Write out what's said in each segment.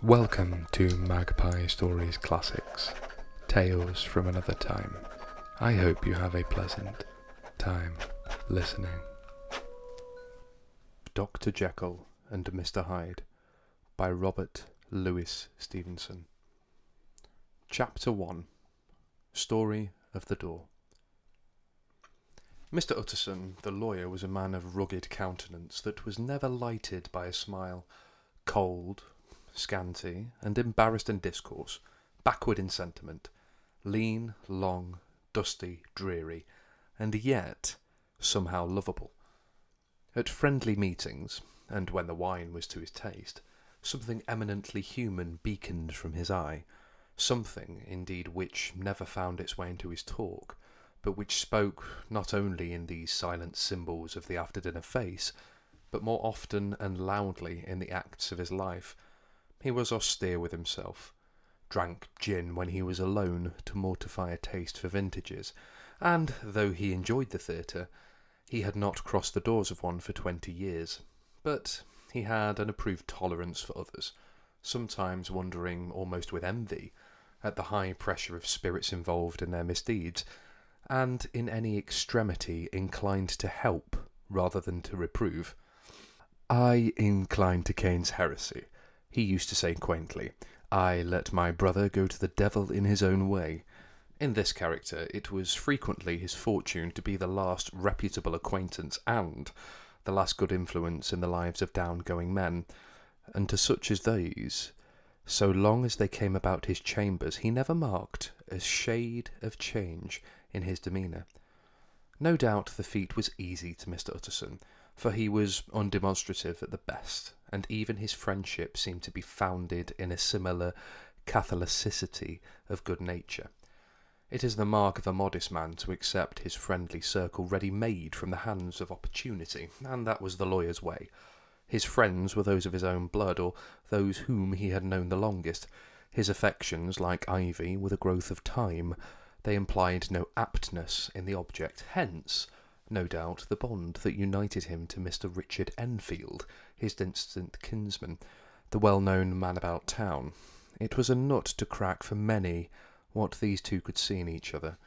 Welcome to Magpie Stories Classics, Tales from Another Time. I hope you have a pleasant time listening. Dr. Jekyll and Mr. Hyde by Robert Louis Stevenson. Chapter 1. Story of the Door. Mr. Utterson, the lawyer, was a man of rugged countenance that was never lighted by a smile. Cold, scanty, and embarrassed in discourse, backward in sentiment, lean, long, dusty, dreary, and yet somehow lovable. At friendly meetings, and when the wine was to his taste, something eminently human beaconed from his eye, something, indeed, which never found its way into his talk, but which spoke not only in these silent symbols of the after-dinner face, but more often and loudly in the acts of his life. He was austere with himself, drank gin when he was alone to mortify a taste for vintages, and, though he enjoyed the theatre, he had not crossed the doors of one for 20 years. But he had an approved tolerance for others, sometimes wondering almost with envy at the high pressure of spirits involved in their misdeeds, and in any extremity inclined to help rather than to reprove. "I incline to Cain's heresy," he used to say quaintly. "I let my brother go to the devil in his own way." In this character it was frequently his fortune to be the last reputable acquaintance and the last good influence in the lives of down-going men, and to such as these, so long as they came about his chambers, he never marked a shade of change in his demeanour. No doubt the feat was easy to Mr. Utterson, for he was undemonstrative at the best, and even his friendship seemed to be founded in a similar catholicity of good nature. It is the mark of a modest man to accept his friendly circle ready-made from the hands of opportunity, and that was the lawyer's way. His friends were those of his own blood, or those whom he had known the longest. His affections, like ivy, were the growth of time. They implied no aptness in the object, hence, no doubt, the bond that united him to Mr. Richard Enfield, his distant kinsman, the well-known man about town. It was a nut to crack for many what these two could see in each other,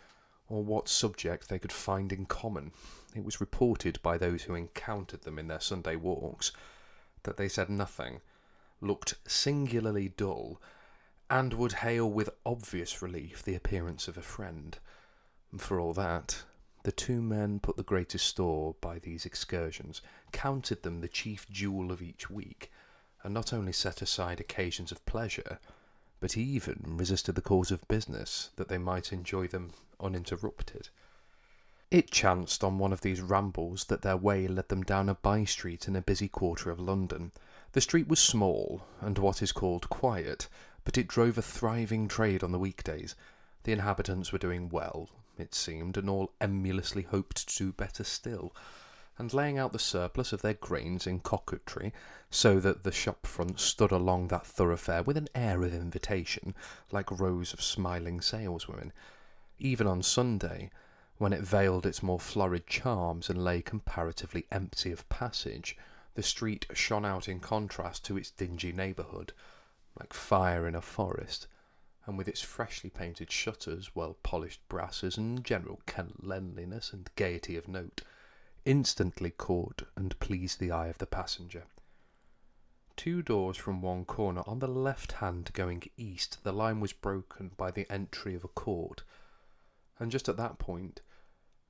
or what subject they could find in common. It was reported by those who encountered them in their Sunday walks that they said nothing, looked singularly dull, and would hail with obvious relief the appearance of a friend. For all that, the two men put the greatest store by these excursions, counted them the chief jewel of each week, and not only set aside occasions of pleasure, but even resisted the cause of business, that they might enjoy them uninterrupted. It chanced on one of these rambles that their way led them down a by-street in a busy quarter of London. The street was small, and what is called quiet, but it drove a thriving trade on the weekdays. The inhabitants were doing well, it seemed, and all emulously hoped to do better still, and laying out the surplus of their grains in coquetry, so that the shop fronts stood along that thoroughfare with an air of invitation, like rows of smiling saleswomen. Even on Sunday, when it veiled its more florid charms and lay comparatively empty of passage, the street shone out in contrast to its dingy neighbourhood, like fire in a forest, and with its freshly painted shutters, well-polished brasses, and general cleanliness and gaiety of note, instantly caught and pleased the eye of the passenger. 2 doors from one corner, on the left hand going east, the line was broken by the entry of a court, and just at that point,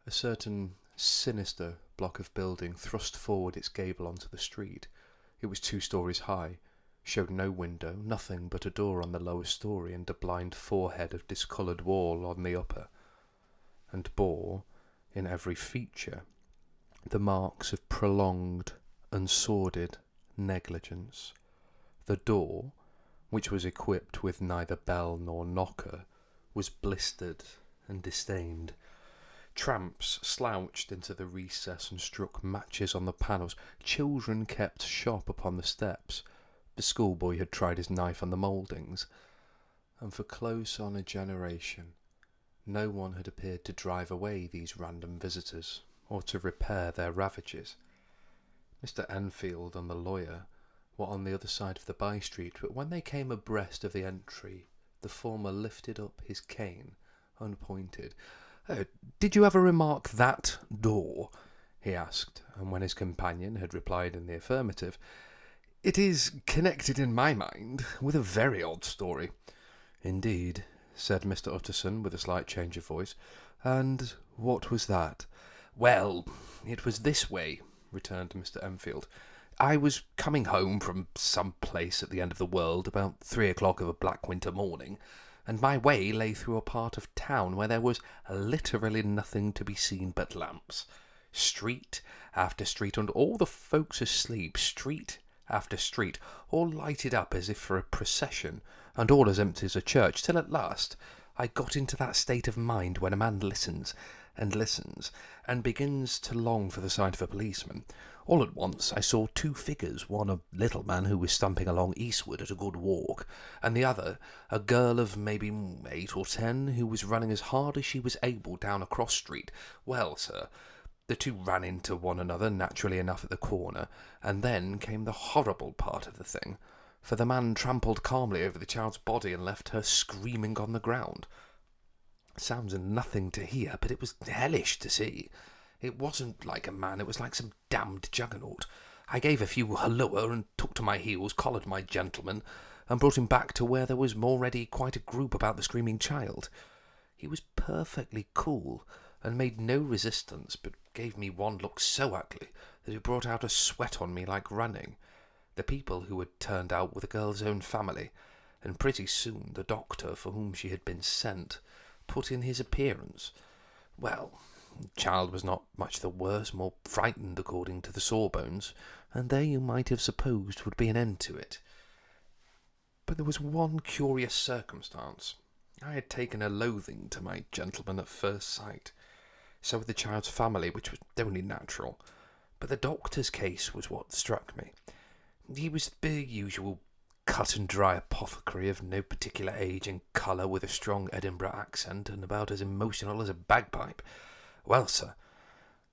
a certain sinister block of building thrust forward its gable onto the street. It was 2 stories high, showed no window, nothing but a door on the lower story and a blind forehead of discoloured wall on the upper, and bore, in every feature, the marks of prolonged and sordid negligence. The door, which was equipped with neither bell nor knocker, was blistered and disdained. Tramps slouched into the recess and struck matches on the panels. Children kept shop upon the steps. The schoolboy had tried his knife on the mouldings, and for close on a generation no one had appeared to drive away these random visitors, or to repair their ravages. Mr. Enfield and the lawyer were on the other side of the by-street, but when they came abreast of the entry, the former lifted up his cane, unpointed. "Did you ever remark that door?" he asked, and when his companion had replied in the affirmative, "It is connected in my mind with a very odd story." "Indeed," said Mr. Utterson, with a slight change of voice. "And what was that?" "Well, it was this way," returned Mr. Enfield. "I was coming home from some place at the end of the world about 3 o'clock of a black winter morning, and my way lay through a part of town where there was literally nothing to be seen but lamps. Street after street, and all the folks asleep, street after street, all lighted up as if for a procession, and all as empty as a church, till at last I got into that state of mind when a man listens, and begins to long for the sight of a policeman. All at once I saw two figures, one a little man who was stumping along eastward at a good walk, and the other a girl of maybe 8 or 10, who was running as hard as she was able down a cross street. Well, sir, the two ran into one another naturally enough at the corner, and then came the horrible part of the thing, for the man trampled calmly over the child's body and left her screaming on the ground. Sounds nothing to hear, but it was hellish to see. It wasn't like a man, it was like some damned juggernaut. I gave a few halloa and took to my heels, collared my gentleman, and brought him back to where there was already quite a group about the screaming child. He was perfectly cool, and made no resistance, but gave me one look so ugly that it brought out a sweat on me like running. The people who had turned out were the girl's own family, and pretty soon the doctor, for whom she had been sent, put in his appearance. Well, the child was not much the worse, more frightened according to the sawbones, and there you might have supposed would be an end to it. But there was one curious circumstance. I had taken a loathing to my gentleman at first sight. So had the child's family, which was only natural. But the doctor's case was what struck me. He was the usual cut-and-dry apothecary of no particular age and colour, with a strong Edinburgh accent, and about as emotional as a bagpipe. Well, sir,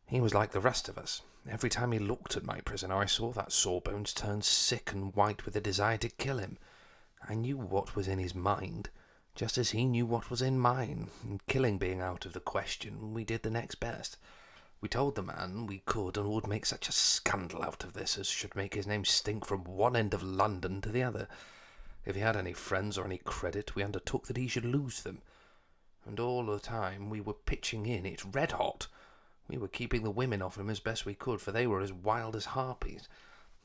he was like the rest of us. Every time he looked at my prisoner, I saw that Sawbones turn sick and white with a desire to kill him. I knew what was in his mind, just as he knew what was in mine, and killing being out of the question, we did the next best. We told the man we could and would make such a scandal out of this as should make his name stink from one end of London to the other. If he had any friends or any credit, we undertook that he should lose them. And all the time we were pitching in it red hot. We were keeping the women off him as best we could, for they were as wild as harpies.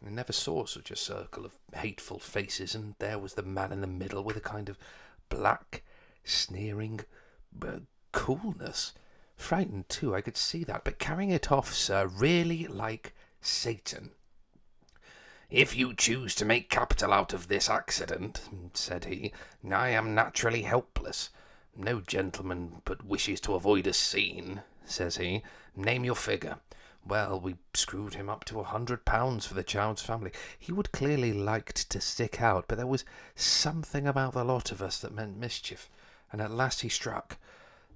I never saw such a circle of hateful faces, and there was the man in the middle with a kind of black, sneering coolness. Frightened too, I could see that, but carrying it off, sir, really like Satan. "If you choose to make capital out of this accident," said he, "I am naturally helpless. No gentleman but wishes to avoid a scene," says he. "Name your figure." Well, we screwed him up to £100 for the child's family. He would clearly liked to stick out, but there was something about the lot of us that meant mischief, and at last he struck.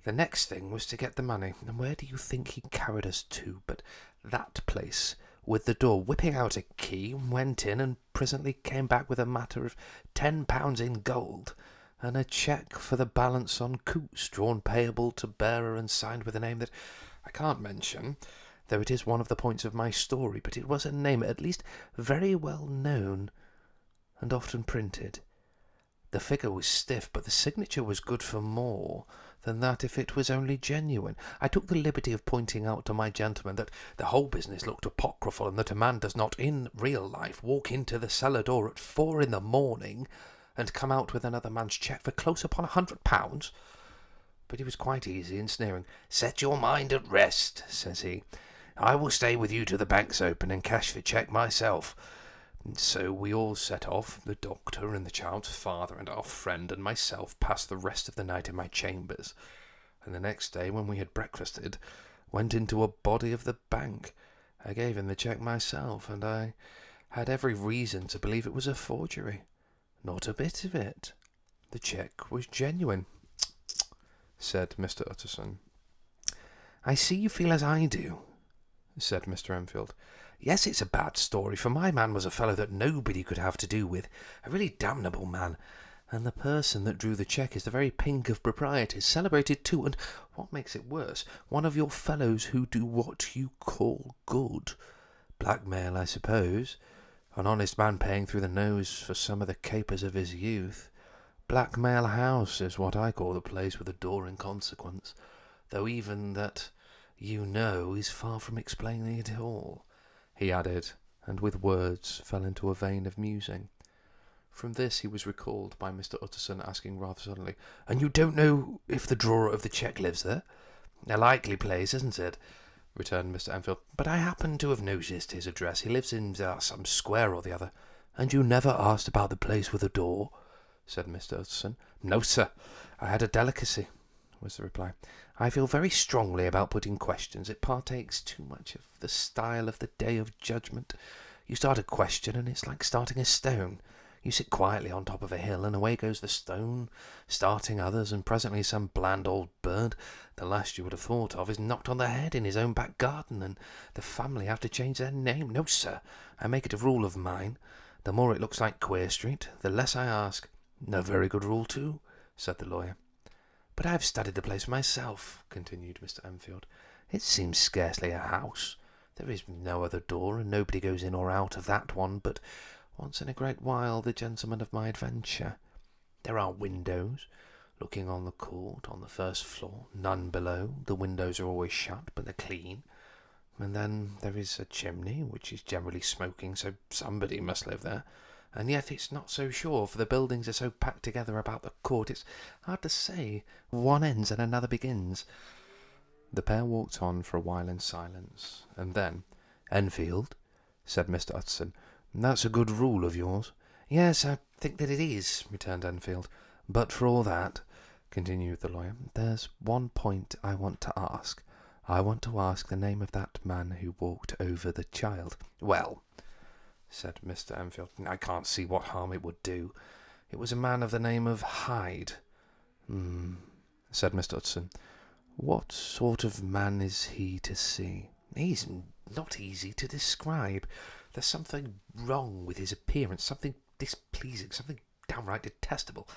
The next thing was to get the money, and where do you think he carried us to but that place with the door? Whipping out a key, went in, and presently came back with a matter of £10 in gold, and a cheque for the balance on Coots, drawn payable to bearer and signed with a name that I can't mention, though it is one of the points of my story, but it was a name at least very well known and often printed. The figure was stiff, but the signature was good for more than that if it was only genuine. I took the liberty of pointing out to my gentleman that the whole business looked apocryphal, and that a man does not in real life walk into the cellar door at 4 in the morning and come out with another man's cheque for close upon £100. But he was quite easy in sneering. "Set your mind at rest," says he. "I will stay with you till the bank's open and cash the cheque myself." And so we all set off. The doctor and the child's father and our friend and myself passed the rest of the night in my chambers, and the next day, when we had breakfasted, went into a body of the bank. I gave him the cheque myself, and I had every reason to believe it was a forgery. Not a bit of it. The cheque was genuine, said Mr. Utterson. "I see you feel as I do," said Mr. Enfield. Yes, it's a bad story, for my man was a fellow that nobody could have to do with, a really damnable man. And the person that drew the cheque is the very pink of propriety, celebrated too, and, what makes it worse, one of your fellows who do what you call good. Blackmail, I suppose. An honest man paying through the nose for some of the capers of his youth. Blackmail House is what I call the place with a door in consequence, though even that, is far from explaining it all, he added, and with words fell into a vein of musing. From this he was recalled by Mr. Utterson asking rather suddenly, "And you don't know if the drawer of the cheque lives there?" "A likely place, isn't it?" returned Mr. Enfield. "But I happen to have noticed his address. He lives in some square or the other." "And you never asked about the place with the door?" said Mr. Utterson. "No, sir. I had a delicacy," was the reply. "I feel very strongly about putting questions. It partakes too much of the style of the Day of Judgment. You start a question, and it's like starting a stone. You sit quietly on top of a hill, and away goes the stone, starting others, and presently some bland old bird, the last you would have thought of, is knocked on the head in his own back garden, and the family have to change their name. No, sir, I make it a rule of mine. The more it looks like Queer Street, the less I ask." "A very good rule, too," said the lawyer. "But I have studied the place myself," continued Mr. Enfield. "It seems scarcely a house. There is no other door, and nobody goes in or out of that one but once in a great while the gentleman of my adventure. There are windows looking on the court on the first floor, none below. The windows are always shut, but they're clean. And then there is a chimney, which is generally smoking, so somebody must live there. And yet it's not so sure, for the buildings are so packed together about the court, it's hard to say. One ends and another begins." The pair walked on for a while in silence, and then, "Enfield," said Mr. Utterson, "that's a good rule of yours." "Yes, I think that it is," returned Enfield. "But for all that," continued the lawyer, "there's one point I want to ask. I want to ask the name of that man who walked over the child." "Well," said Mr. Enfield, "I can't see what harm it would do. It was a man of the name of Hyde." Said Mr. Utterson. "What sort of man is he to see?" "He's not easy to describe. There's something wrong with his appearance, something displeasing, something downright detestable.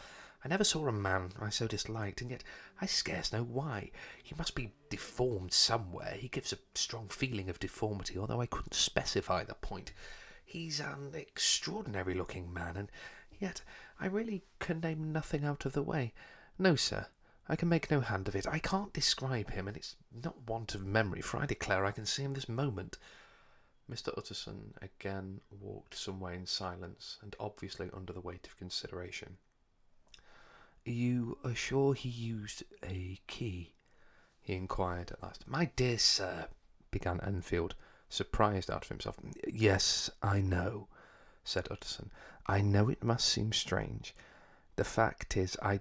I never saw a man I so disliked, and yet I scarce know why. He must be deformed somewhere. He gives a strong feeling of deformity, although I couldn't specify the point. He's an extraordinary-looking man, and yet I really can name nothing out of the way. No, sir, I can make no hand of it. I can't describe him, and it's not want of memory, for I declare I can see him this moment." Mr. Utterson again walked some way in silence, and obviously under the weight of consideration. "You are sure he used a key?" he inquired at last. "My dear sir," began Enfield, surprised out of himself. "Yes, I know," said Utterson. "I know it must seem strange. The fact is, I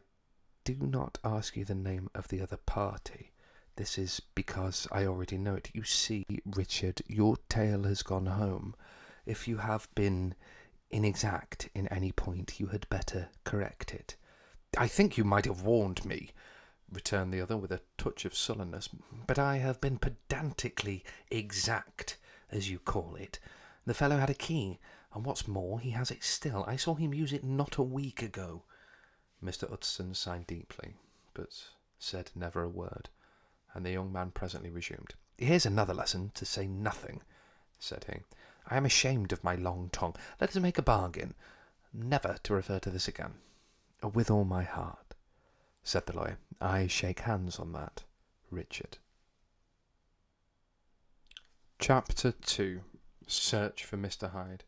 do not ask you the name of the other party. This is because I already know it. You see, Richard, your tale has gone home. If you have been inexact in any point, you had better correct it." "I think you might have warned me," returned the other with a touch of sullenness. "But I have been pedantically exact, as you call it. The fellow had a key, and what's more, he has it still. I saw him use it not a week ago." Mr. Utterson sighed deeply, but said never a word, and the young man presently resumed. "Here's another lesson to say nothing," said he. "I am ashamed of my long tongue. Let us make a bargain never to refer to this again." "With all my heart," said the lawyer. "I shake hands on that, Richard." Chapter 2. Search for Mr. Hyde.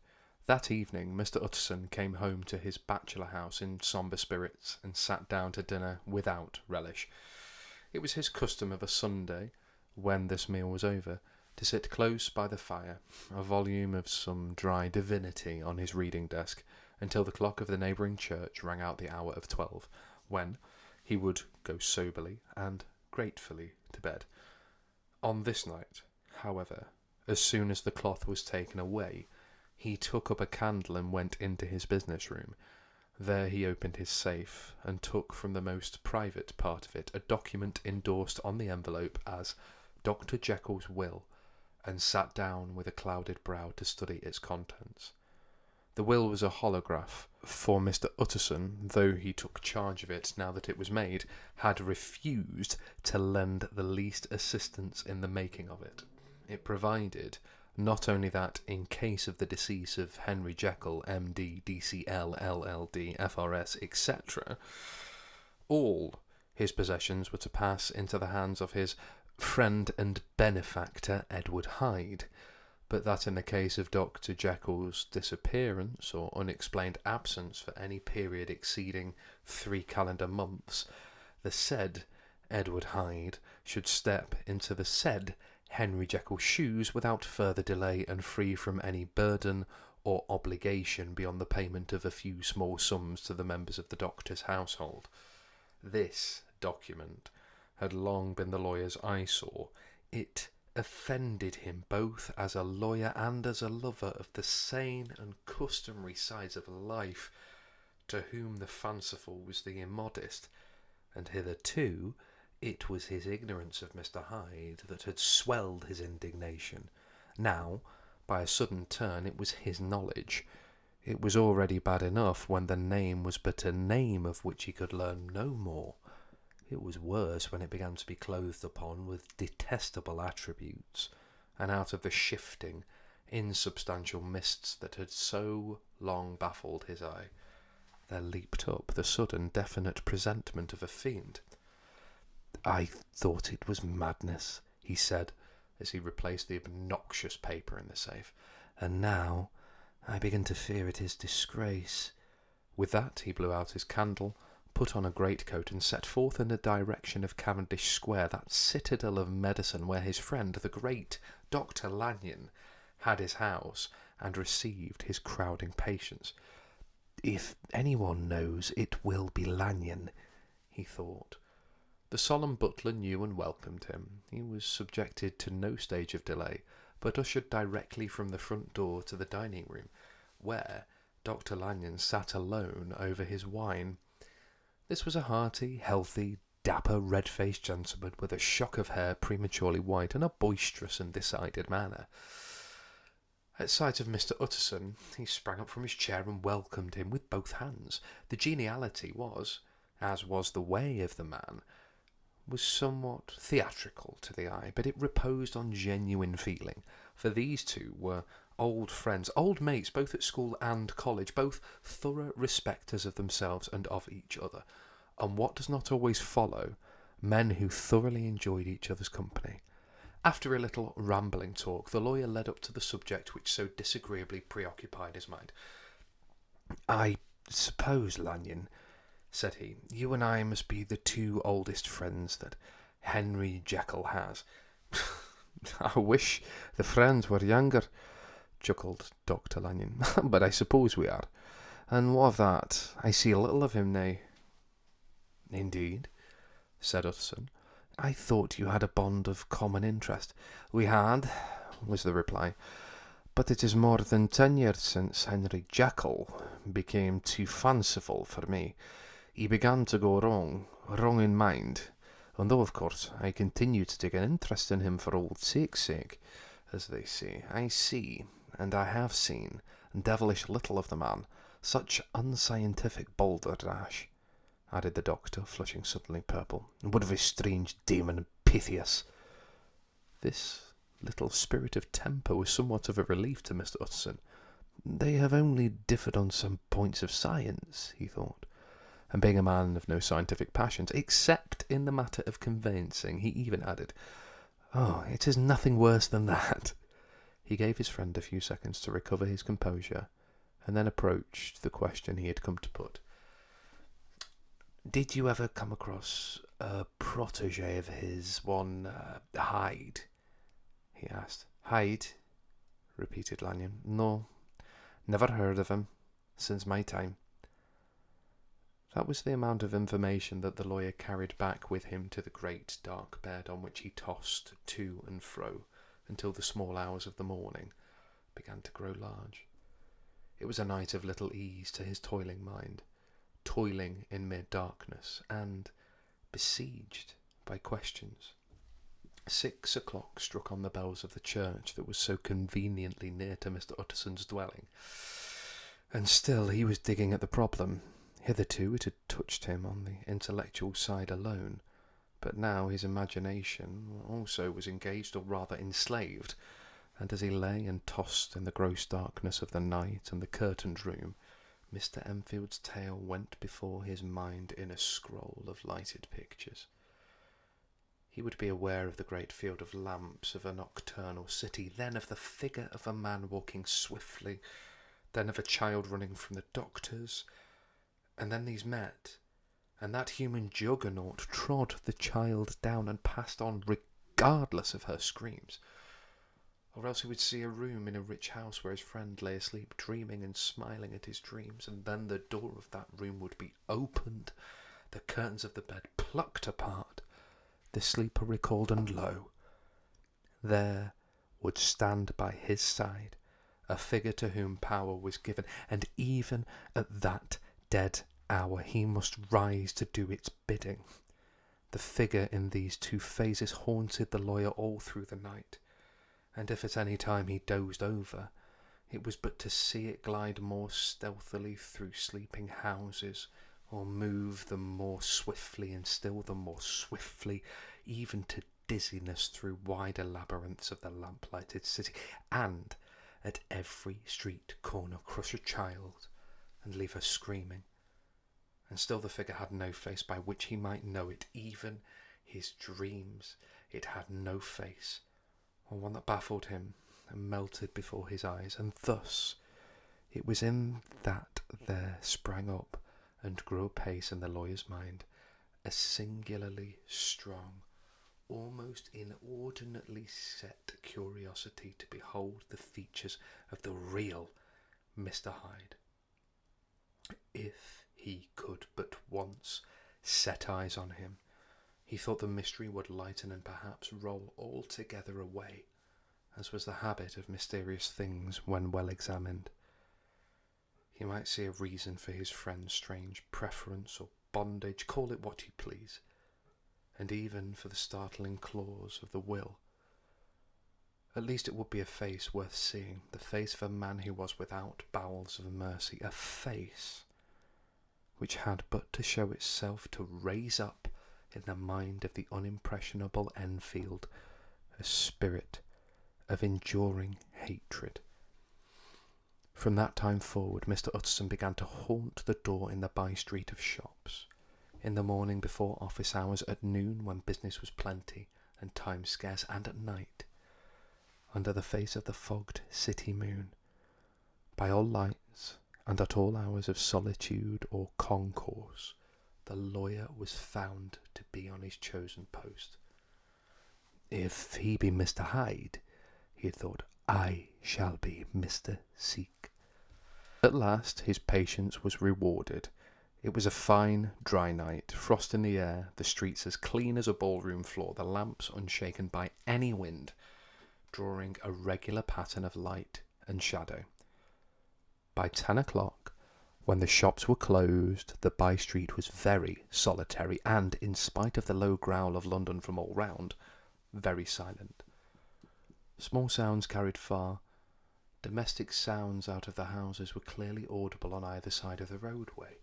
That evening Mr. Utterson came home to his bachelor house in sombre spirits, and sat down to dinner without relish. It was his custom of a Sunday, when this meal was over, to sit close by the fire, a volume of some dry divinity on his reading desk, until the clock of the neighbouring church rang out the hour of 12, when he would go soberly and gratefully to bed. On this night, however, as soon as the cloth was taken away, he took up a candle and went into his business room. There he opened his safe, and took from the most private part of it a document endorsed on the envelope as Dr. Jekyll's will, and sat down with a clouded brow to study its contents. The will was a holograph, for Mr. Utterson, though he took charge of it now that it was made, had refused to lend the least assistance in the making of it. It provided not only that, in case of the decease of Henry Jekyll, M.D., D.C.L., L.L.D., F.R.S., etc., all his possessions were to pass into the hands of his friend and benefactor, Edward Hyde, but that in the case of Dr. Jekyll's disappearance or unexplained absence for any period exceeding 3 calendar months, the said Edward Hyde should step into the said Henry Jekyll's shoes without further delay and free from any burden or obligation beyond the payment of a few small sums to the members of the doctor's household. This document had long been the lawyer's eyesore. It offended him both as a lawyer and as a lover of the sane and customary sides of life, to whom the fanciful was the immodest, and hitherto it was his ignorance of Mr. Hyde that had swelled his indignation. Now, by a sudden turn, it was his knowledge. It was already bad enough when the name was but a name of which he could learn no more. It was worse when it began to be clothed upon with detestable attributes, and out of the shifting, insubstantial mists that had so long baffled his eye, there leaped up the sudden definite presentment of a fiend. "I thought it was madness," he said, as he replaced the obnoxious paper in the safe, "and now I begin to fear it is disgrace." With that he blew out his candle, put on a greatcoat, and set forth in the direction of Cavendish Square, that citadel of medicine where his friend, the great Dr. Lanyon, had his house and received his crowding patients. "If anyone knows, it will be Lanyon," he thought. The solemn butler knew and welcomed him. He was subjected to no stage of delay, but ushered directly from the front door to the dining room, where Dr. Lanyon sat alone over his wine. This was a hearty, healthy, dapper, red-faced gentleman with a shock of hair prematurely white and a boisterous and decided manner. At sight of Mr. Utterson, he sprang up from his chair and welcomed him with both hands. The geniality was, as was the way of the man, was somewhat theatrical to the eye, but it reposed on genuine feeling, for these two were old friends, old mates, both at school and college, both thorough respecters of themselves and of each other, and what does not always follow, men who thoroughly enjoyed each other's company. After a little rambling talk, the lawyer led up to the subject which so disagreeably preoccupied his mind. "I suppose, Lanyon," said he, "you and I must be the two oldest friends that Henry Jekyll has." "I wish the friends were younger," chuckled Dr. Lanyon, "but I suppose we are. And what of that? I see little of him now." "Indeed," said Utterson. "I thought you had a bond of common interest." "We had," was the reply, "but it is more than 10 years since Henry Jekyll became too fanciful for me. He began to go wrong in mind, and though, of course, I continue to take an interest in him for old sake's sake, as they say, I see, and I have seen, devilish little of the man. Such unscientific balderdash," added the doctor, flushing suddenly purple. "What of a strange demon, Pythias?" This little spirit of temper was somewhat of a relief to Mr. Utterson. They have only differed on some points of science, he thought, and being a man of no scientific passions, except in the matter of conveyancing, he even added, "Oh, it is nothing worse than that." He gave his friend a few seconds to recover his composure, and then approached the question he had come to put. "Did you ever come across a protégé of his, one Hyde?" he asked. "Hyde?" repeated Lanyon. "No, never heard of him since my time." That was the amount of information that the lawyer carried back with him to the great dark bed on which he tossed to and fro until the small hours of the morning began to grow large. It was a night of little ease to his toiling mind, toiling in mere darkness and besieged by questions. 6 o'clock struck on the bells of the church that was so conveniently near to Mr. Utterson's dwelling, and still he was digging at the problem. Hitherto it had touched him on the intellectual side alone, but now his imagination also was engaged, or rather enslaved, and as he lay and tossed in the gross darkness of the night and the curtained room, Mr. Enfield's tale went before his mind in a scroll of lighted pictures. He would be aware of the great field of lamps of a nocturnal city, then of the figure of a man walking swiftly, then of a child running from the doctor's, and then these met, and that human juggernaut trod the child down and passed on regardless of her screams. Or else he would see a room in a rich house where his friend lay asleep, dreaming and smiling at his dreams, and then the door of that room would be opened, the curtains of the bed plucked apart, the sleeper recalled, and lo, there would stand by his side a figure to whom power was given, and even at that dead hour he must rise to do its bidding. The figure in these two phases haunted the lawyer all through the night, and if at any time he dozed over, it was but to see it glide more stealthily through sleeping houses, or move the more swiftly and still the more swiftly, even to dizziness through wider labyrinths of the lamp-lighted city, and at every street corner crush a child and leave her screaming. And still the figure had no face by which he might know it. Even his dreams, it had no face, or one that baffled him and melted before his eyes. And thus it was in that there sprang up and grew apace in the lawyer's mind a singularly strong, almost inordinately set curiosity to behold the features of the real Mr. Hyde. If he could but once set eyes on him, he thought the mystery would lighten and perhaps roll altogether away, as was the habit of mysterious things when well examined. He might see a reason for his friend's strange preference or bondage, call it what you please, and even for the startling clause of the will. At least it would be a face worth seeing, the face of a man who was without bowels of mercy, a face which had but to show itself to raise up in the mind of the unimpressionable Enfield a spirit of enduring hatred. From that time forward, Mr. Utterson began to haunt the door in the by-street of shops, in the morning before office hours, at noon when business was plenty and time scarce, and at night, under the face of the fogged city moon, by all lights and at all hours of solitude or concourse, the lawyer was found to be on his chosen post. If he be Mr. Hyde, he had thought, I shall be Mr. Seek. At last his patience was rewarded. It was a fine, dry night, frost in the air, the streets as clean as a ballroom floor, the lamps unshaken by any wind, drawing a regular pattern of light and shadow. By 10 o'clock, when the shops were closed, the by-street was very solitary, and, in spite of the low growl of London from all round, very silent. Small sounds carried far. Domestic sounds out of the houses were clearly audible on either side of the roadway,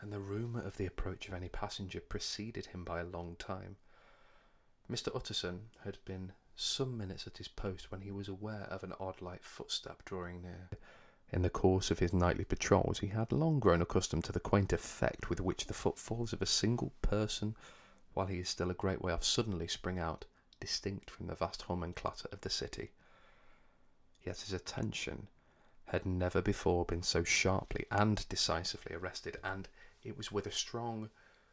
and the rumour of the approach of any passenger preceded him by a long time. Mr. Utterson had been some minutes at his post when he was aware of an odd light footstep drawing near. In the course of his nightly patrols he had long grown accustomed to the quaint effect with which the footfalls of a single person, while he is still a great way off, suddenly spring out, distinct from the vast hum and clatter of the city. Yet his attention had never before been so sharply and decisively arrested, and it was with a strong,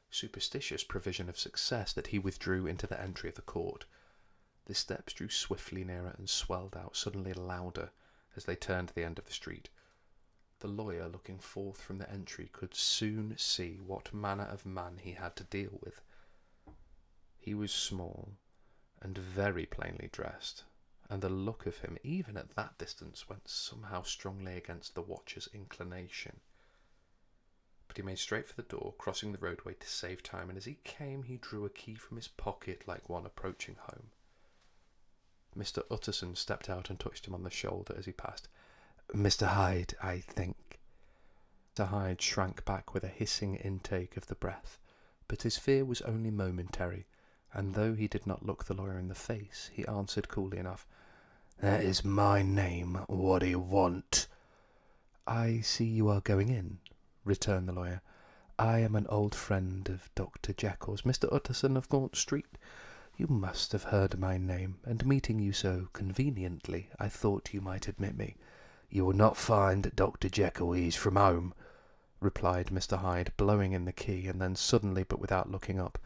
superstitious prevision of success that he withdrew into the entry of the court. The steps drew swiftly nearer and swelled out suddenly louder as they turned the end of the street. The lawyer, looking forth from the entry, could soon see what manner of man he had to deal with. He was small and very plainly dressed, and the look of him, even at that distance, went somehow strongly against the watcher's inclination. But he made straight for the door, crossing the roadway to save time, and as he came he drew a key from his pocket like one approaching home. Mr. Utterson stepped out and touched him on the shoulder as he passed. "Mr. Hyde, I think." Mr. Hyde shrank back with a hissing intake of the breath, but his fear was only momentary, and though he did not look the lawyer in the face, he answered coolly enough, "That is my name. What do you want?" "I see you are going in," returned the lawyer. "I am an old friend of Dr. Jekyll's, Mr. Utterson of Gaunt Street. You must have heard my name, and meeting you so conveniently, I thought you might admit me." "You will not find Dr. Jekyll. He is from home," replied Mr. Hyde, blowing in the key, and then suddenly, but without looking up,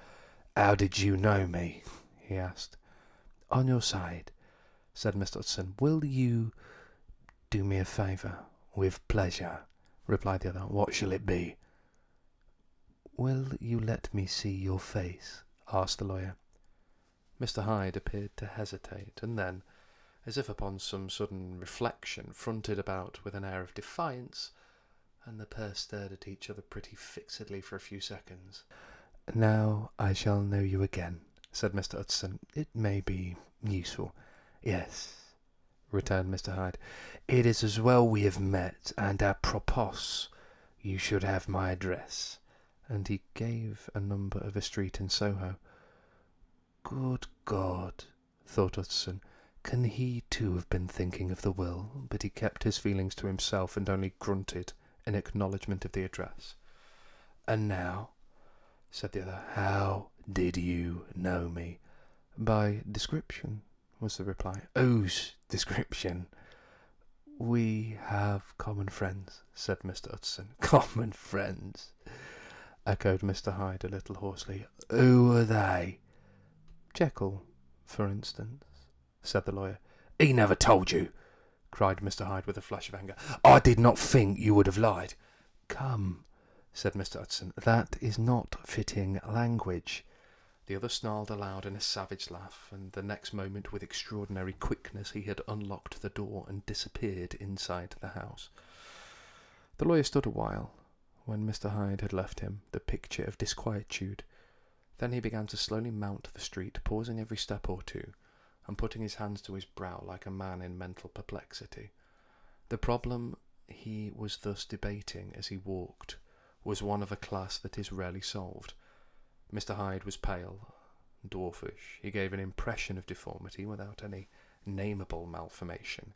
"How did you know me?" he asked. "On your side," said Mr. Utterson. "Will you do me a favour?" "With pleasure," replied the other. "What shall it be?" "Will you let me see your face?" asked the lawyer. Mr. Hyde appeared to hesitate, and then, as if upon some sudden reflection, fronted about with an air of defiance, and the pair stared at each other pretty fixedly for a few seconds. "Now I shall know you again," said Mr. Utterson. "It may be useful." "Yes," returned Mr. Hyde. "It is as well we have met, and apropos, you should have my address." And he gave a number of a street in Soho. "Good God," thought Utterson, "can he too have been thinking of the will?" But he kept his feelings to himself and only grunted in acknowledgment of the address. "And now," said the other, "how did you know me?" "By description," was the reply. "Whose description?" "We have common friends," said Mr. Utterson. "Common friends," echoed Mr. Hyde a little hoarsely. "Who are they?" "Jekyll, for instance," said the lawyer. "He never told you!" cried Mr. Hyde with a flash of anger. "I did not think you would have lied." "Come," said Mr. Utterson, "that is not fitting language." The other snarled aloud in a savage laugh, and the next moment, with extraordinary quickness, he had unlocked the door and disappeared inside the house. The lawyer stood a while, when Mr. Hyde had left him, the picture of disquietude. Then he began to slowly mount the street, pausing every step or two, and putting his hands to his brow like a man in mental perplexity. The problem he was thus debating as he walked was one of a class that is rarely solved. Mr. Hyde was pale, dwarfish. He gave an impression of deformity without any nameable malformation.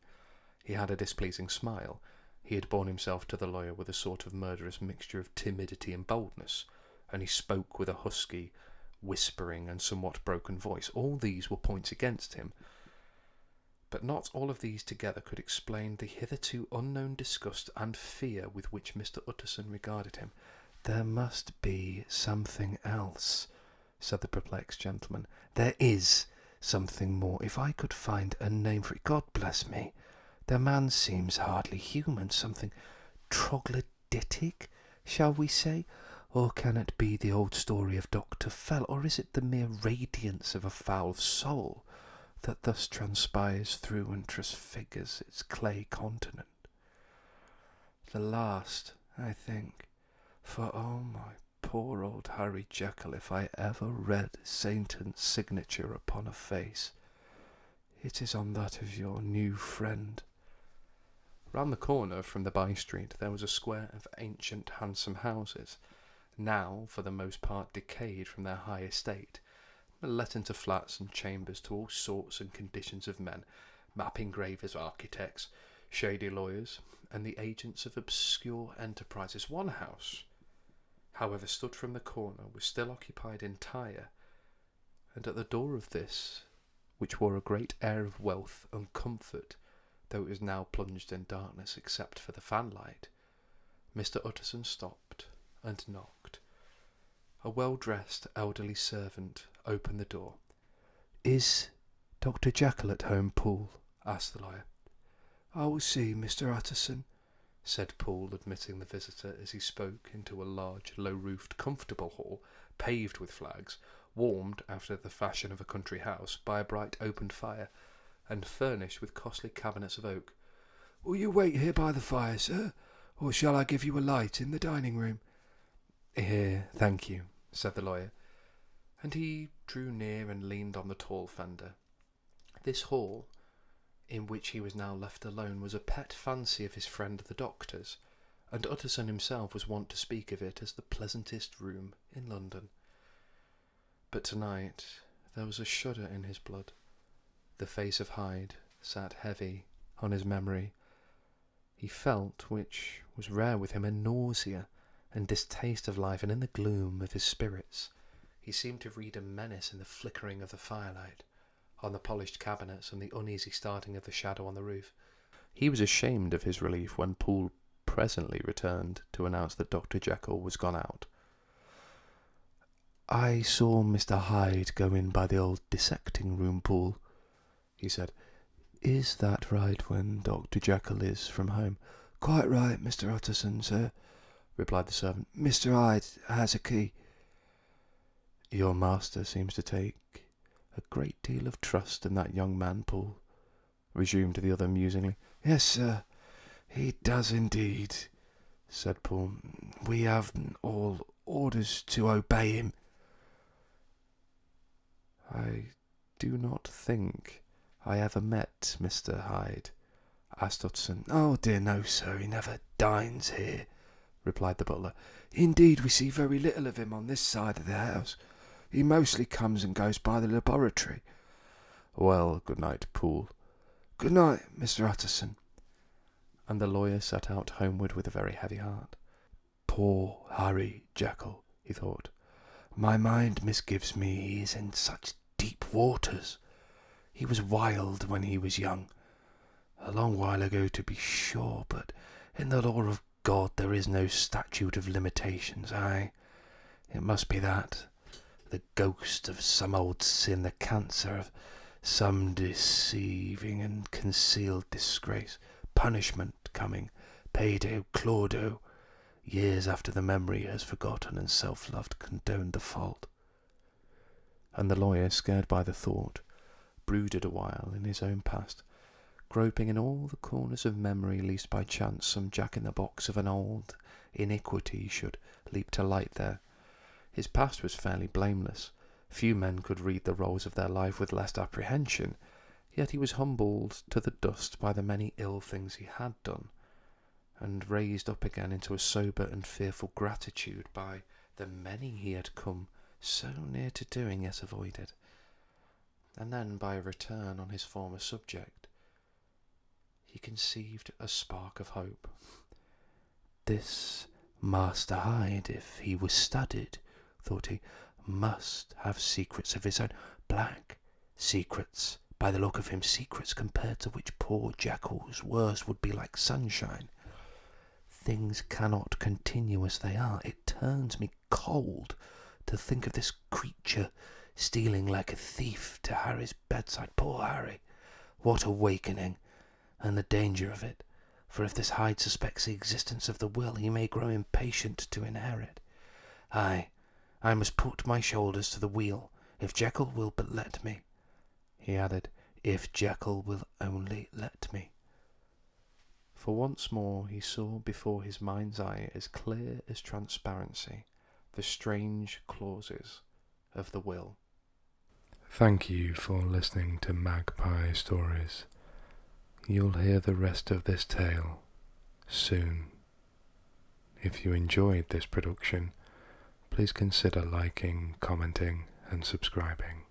He had a displeasing smile. He had borne himself to the lawyer with a sort of murderous mixture of timidity and boldness, and he spoke with a husky, whispering and somewhat broken voice. All these were points against him, but not all of these together could explain the hitherto unknown disgust and fear with which Mr. Utterson regarded him. "There must be something else," said the perplexed gentleman. "There is something more. If I could find a name for it, God bless me. The man seems hardly human, something troglodytic, shall we say? Or can it be the old story of Dr. Fell, or is it the mere radiance of a foul soul that thus transpires through and transfigures its clay continent? The last, I think, for oh my poor old Harry Jekyll, if I ever read Satan's signature upon a face, it is on that of your new friend." Round the corner from the by-street there was a square of ancient handsome houses, now for the most part decayed from their high estate, let into flats and chambers to all sorts and conditions of men, map engravers, architects, shady lawyers, and the agents of obscure enterprises. One house, however, stood from the corner, was still occupied entire, and at the door of this, which wore a great air of wealth and comfort, though it was now plunged in darkness except for the fanlight, Mr. Utterson stopped and knocked. A well-dressed elderly servant opened the door. "Is Dr. Jekyll at home, Poole?" asked the lawyer. "I will see Mr. Utterson," said Poole, admitting the visitor as he spoke into a large, low-roofed, comfortable hall, paved with flags, warmed, after the fashion of a country house, by a bright open fire, and furnished with costly cabinets of oak. "Will you wait here by the fire, sir, or shall I give you a light in the dining-room?" "Here, thank you," said the lawyer, and he drew near and leaned on the tall fender. This hall, in which he was now left alone, was a pet fancy of his friend the doctor's, and Utterson himself was wont to speak of it as the pleasantest room in London. But tonight there was a shudder in his blood. The face of Hyde sat heavy on his memory. He felt, which was rare with him, a nausea and distaste of life, and in the gloom of his spirits he seemed to read a menace in the flickering of the firelight on the polished cabinets and the uneasy starting of the shadow on the roof. He was ashamed of his relief when Poole presently returned to announce that Dr. Jekyll was gone out. "I saw Mr. Hyde go in by the old dissecting room, Poole," he said. "Is that right when Dr. Jekyll is from home?" "Quite right, Mr. Utterson, sir," replied the servant. "Mr. Hyde has a key." "Your master seems to take a great deal of trust in that young man, Poole," resumed the other musingly. "Yes, sir, he does indeed," said Poole. "We have all orders to obey him." "I do not think I ever met Mr. Hyde?" asked Utterson. "Oh dear no, sir, he never dines here," replied the butler. "Indeed, we see very little of him on this side of the house. He mostly comes and goes by the laboratory." "Well, good night, Poole." "Good night, Mr. Utterson." And the lawyer set out homeward with a very heavy heart. "Poor Harry Jekyll," he thought. "My mind misgives me he is in such deep waters. He was wild when he was young. A long while ago, to be sure, but in the law of God there is no statute of limitations. Aye, it must be that. The ghost of some old sin, the cancer of some deceiving and concealed disgrace, punishment coming, paydo, claudo, years after the memory has forgotten and self-loved condoned the fault." And the lawyer, scared by the thought, brooded a while in his own past, groping in all the corners of memory lest by chance some jack-in-the-box of an old iniquity should leap to light there. His past was fairly blameless. Few men could read the rolls of their life with less apprehension, yet he was humbled to the dust by the many ill things he had done, and raised up again into a sober and fearful gratitude by the many he had come so near to doing yet avoided. And then, by a return on his former subject, he conceived a spark of hope. "This Master Hyde, if he was studied," thought he, "must have secrets of his own. Black secrets, by the look of him, secrets compared to which poor Jekyll's worst would be like sunshine. Things cannot continue as they are. It turns me cold to think of this creature stealing like a thief to Harry's bedside. Poor Harry! What awakening, and the danger of it, for if this Hyde suspects the existence of the will, he may grow impatient to inherit. Aye, I must put my shoulders to the wheel, if Jekyll will but let me," he added, "if Jekyll will only let me." For once more he saw before his mind's eye, as clear as transparency, the strange clauses of the will. Thank you for listening to Magpie Stories. You'll hear the rest of this tale soon. If you enjoyed this production, please consider liking, commenting, and subscribing.